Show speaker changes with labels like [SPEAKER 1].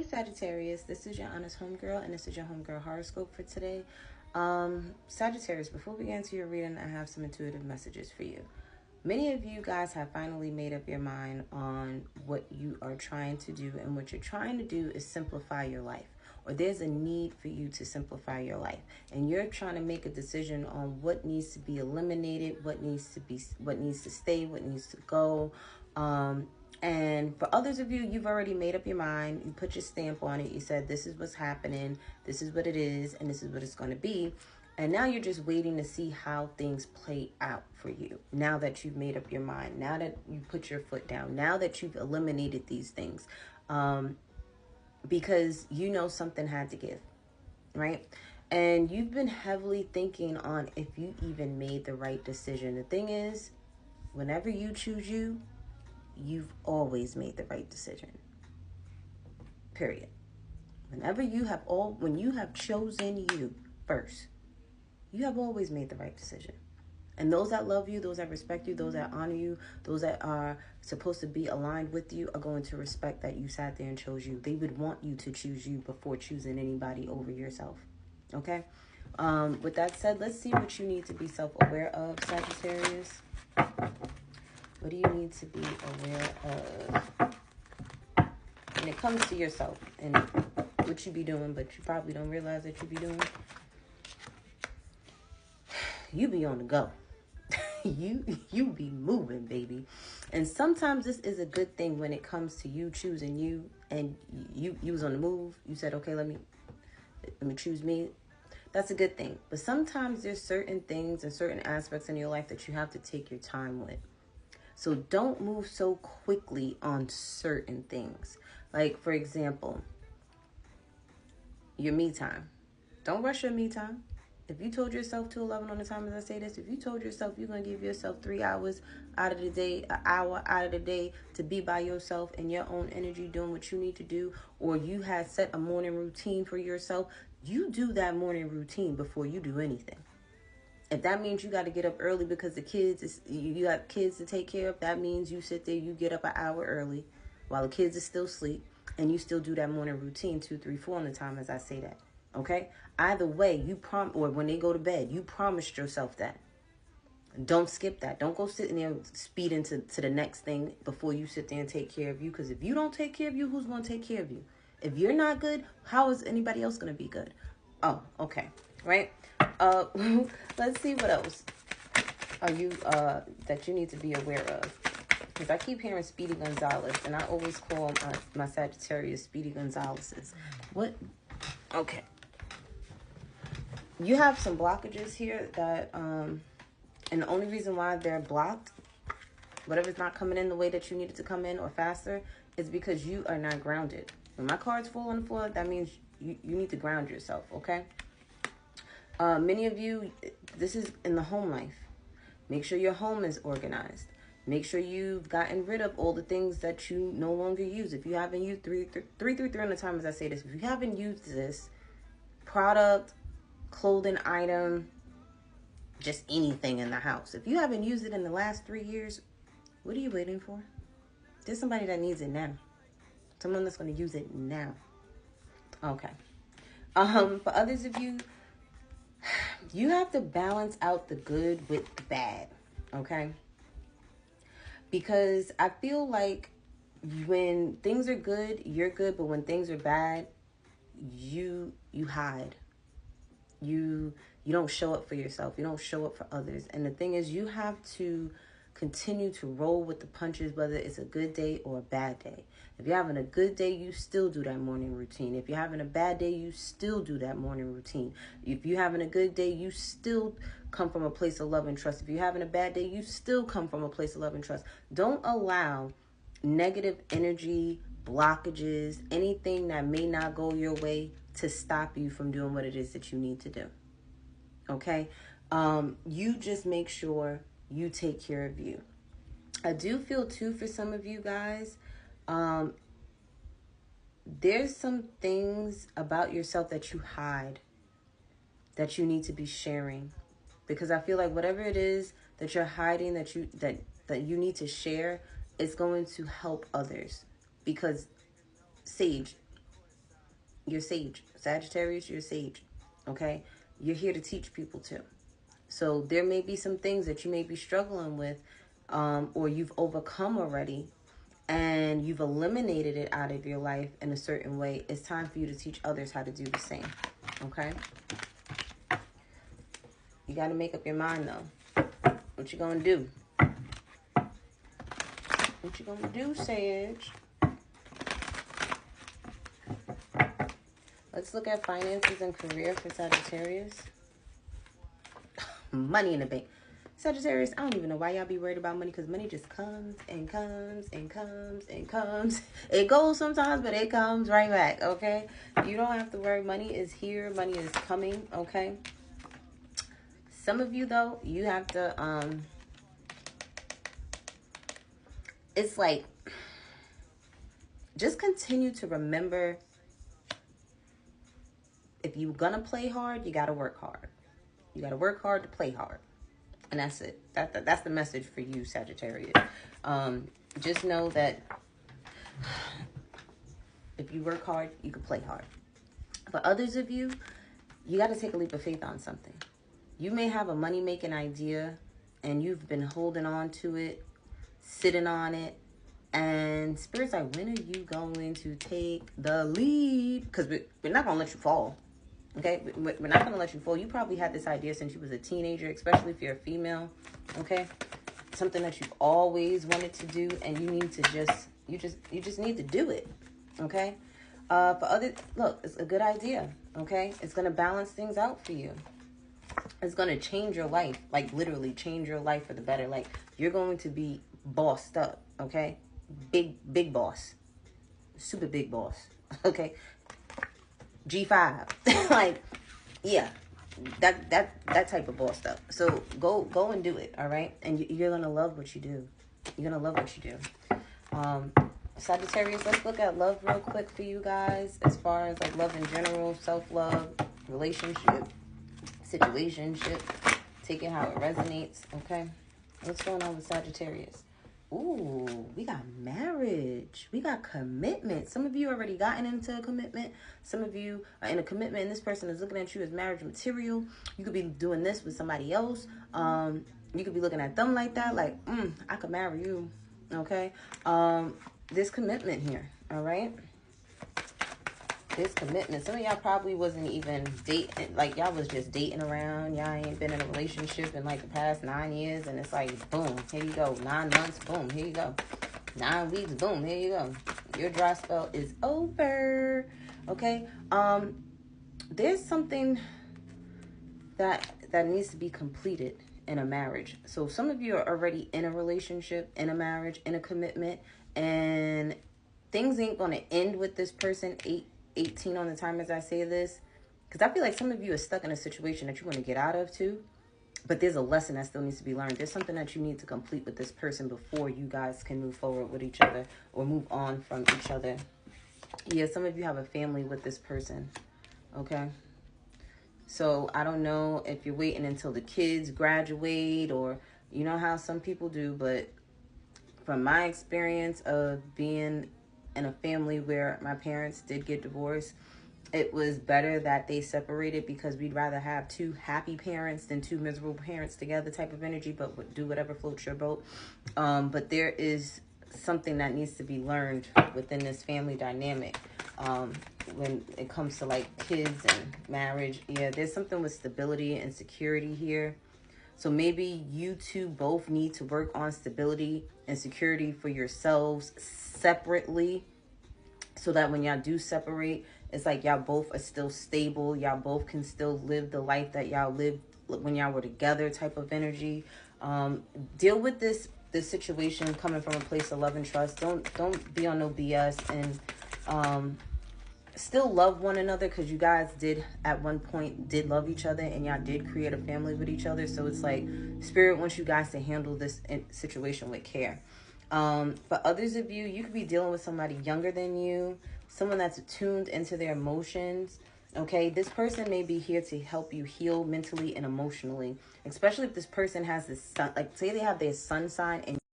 [SPEAKER 1] Sagittarius, this is your honest homegirl, and this is your homegirl horoscope for today. Sagittarius, before we get into your reading, I have some intuitive messages for you. Many of you guys have finally made up your mind on what you are trying to do, and what you're trying to do is simplify your life, or there's a need for you to simplify your life, and you're trying to make a decision on what needs to be eliminated, what needs to stay, what needs to go. And for others of you, you've already made up your mind. You put your stamp on it. You said, this is what's happening. This is what it is. And this is what it's going to be. And now you're just waiting to see how things play out for you. Now that you've made up your mind. Now that you put your foot down. Now that you've eliminated these things. Because you know something had to give. Right? And you've been heavily thinking on if you even made the right decision. The thing is, whenever you choose you've always made the right decision. Period. When you have chosen you first, you have always made the right decision. And those that love you, those that respect you, those that honor you, those that are supposed to be aligned with you are going to respect that you sat there and chose you. They would want you to choose you before choosing anybody over yourself. Okay? With that said, let's see what you need to be self-aware of, Sagittarius. What do you need to be aware of when it comes to yourself and what you be doing, but you probably don't realize that you be doing? You be on the go. you be moving, baby. And sometimes this is a good thing when it comes to you choosing you, and you was on the move. You said, okay, let me choose me. That's a good thing. But sometimes there's certain things and certain aspects in your life that you have to take your time with. So don't move so quickly on certain things. Like, for example, your me time. Don't rush your me time. If you told yourself 2:11 on the time as I say this, if you told yourself you're going to give yourself 3 hours out of the day, an hour out of the day to be by yourself in your own energy doing what you need to do, or you had set a morning routine for yourself, you do that morning routine before you do anything. If that means you got to get up early because you got kids to take care of, that means you sit there, you get up an hour early while the kids are still asleep, and you still do that morning routine 2, 3, 4 on the time as I say that. Okay? Either way, or when they go to bed, you promised yourself that. Don't skip that. Don't go sitting there speeding to the next thing before you sit there and take care of you. Because if you don't take care of you, who's going to take care of you? If you're not good, how is anybody else going to be good? Oh, okay. Right? Let's see what else are you that you need to be aware of. Because I keep hearing Speedy Gonzalez, and I always call my Sagittarius Speedy Gonzalez's. What? Okay. You have some blockages here that, and the only reason why they're blocked, whatever's not coming in the way that you need it to come in or faster, is because you are not grounded. When my cards fall on the floor, that means you need to ground yourself, okay? Many of you, this is in the home life. Make sure your home is organized. Make sure you've gotten rid of all the things that you no longer use. If you haven't used 333 on the time as I say this, if you haven't used this product, clothing item, just anything in the house, if you haven't used it in the last 3 years, what are you waiting for? There's somebody that needs it now. Someone that's going to use it now. Okay. For others of you, you have to balance out the good with the bad, okay? Because I feel like when things are good, you're good, but when things are bad, you hide. You don't show up for yourself. You don't show up for others. And the thing is, you have to continue to roll with the punches, whether it's a good day or a bad day. If you're having a good day, you still do that morning routine. If you're having a bad day, you still do that morning routine. If you're having a good day, you still come from a place of love and trust. If you're having a bad day, you still come from a place of love and trust. Don't allow negative energy, blockages, anything that may not go your way to stop you from doing what it is that you need to do. Okay? You just make sure you take care of you. I do feel too for some of you guys, there's some things about yourself that you hide that you need to be sharing, because I feel like whatever it is that you're hiding that you need to share is going to help others. Because Sage, You're sage. Sagittarius, you're sage. Okay? You're here to teach people too. So there may be some things that you may be struggling with, or you've overcome already, and you've eliminated it out of your life in a certain way. It's time for you to teach others how to do the same. Okay? You got to make up your mind, though. What you gonna do? What you gonna do, Sage? Let's look at finances and career for Sagittarius. Money in the bank. Sagittarius, I don't even know why y'all be worried about money, because money just comes and comes and comes and comes. It goes sometimes, but it comes right back, okay? You don't have to worry. Money is here. Money is coming, okay? Some of you, though, you have to, it's like, just continue to remember, if you're going to play hard, you got to work hard. You got to work hard to play hard. And that's it. That's the message for you, Sagittarius. Just know that if you work hard, you can play hard. For others of you, you got to take a leap of faith on something. You may have a money-making idea, and you've been holding on to it, sitting on it, and Spirit's like, when are you going to take the lead? Because we're not going to let you fall. Okay, we're not going to let you fall. You probably had this idea since you was a teenager, especially if you're a female. Okay, something that you've always wanted to do, and you need to you just need to do it. Okay, for other, look, it's a good idea. Okay, it's going to balance things out for you. It's going to change your life, like literally change your life for the better. Like, you're going to be bossed up. Okay, big boss, super big boss. Okay. G5. Like, yeah, that type of boss stuff. So go and do it, all right? And you're gonna love what you do. You're gonna love what you do. Sagittarius, let's look at love real quick for you guys, as far as like love in general, self-love, relationship, situationship. Take it how it resonates, okay? What's going on with Sagittarius? Ooh, we got marriage. We got commitment. Some of you already gotten into a commitment. Some of you are in a commitment, and this person is looking at you as marriage material. You could be doing this with somebody else. You could be looking at them like that, like, I could marry you. Okay? There's commitment here, all right? There's commitment. Some of y'all probably wasn't even dating, like y'all was just dating around. Y'all ain't been in a relationship in like the past 9 years, and it's like, boom, here you go. 9 months, boom, here you go. 9 weeks, boom, here you go. Your dry spell is over. Okay? There's something that needs to be completed in a marriage. So some of you are already in a relationship, in a marriage, in a commitment, and things ain't gonna end with this person 18 on the time as I say this, because I feel like some of you are stuck in a situation that you want to get out of too, but there's a lesson that still needs to be learned. There's something that you need to complete with this person before you guys can move forward with each other or move on from each other. Yeah, some of you have a family with this person, okay? So I don't know if you're waiting until the kids graduate, or you know how some people do, but from my experience of being in a family where my parents did get divorced, it was better that they separated, because we'd rather have 2 happy parents than 2 miserable parents together type of energy, but do whatever floats your boat. But there is something that needs to be learned within this family dynamic when it comes to like kids and marriage. Yeah, there's something with stability and security here. So maybe you two both need to work on stability and security for yourselves separately, so that when y'all do separate, it's like y'all both are still stable. Y'all both can still live the life that y'all lived when y'all were together type of energy. Deal with this situation coming from a place of love and trust. Don't be on no BS, and still love one another, because you guys did at one point did love each other, and y'all did create a family with each other. So it's like Spirit wants you guys to handle this situation with care. For others of you, you could be dealing with somebody younger than you, someone that's tuned into their emotions. Okay, this person may be here to help you heal mentally and emotionally, especially if this person has this sun, like say they have their sun sign and